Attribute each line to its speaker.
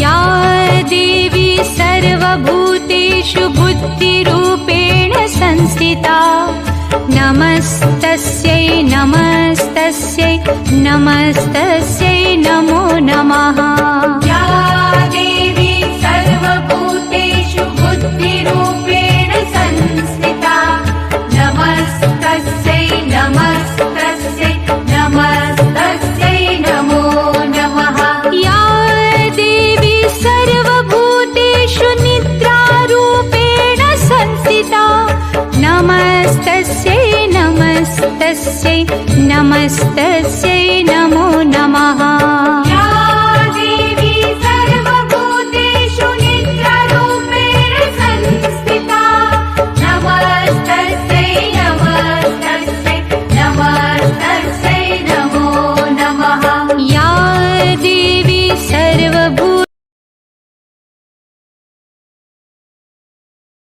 Speaker 1: या देवी सर्वभूतेषु बुद्धिरूपेण संस्थिता नमस्तस्यै नमस्तस्यै नमस्तस्यै नमो नमः। या देवी सर्वभूतेषु बुद्धिरूपेण संस्थिता नमस्तस्यै नमस्तस्यै नमस्तस्यै नमो नमः। या देवी सर्वभूतेषु निद्रारूपेण संस्थिता नमस्तस्यै नमस्तस्यै नमस्तस्यै नमो नमः।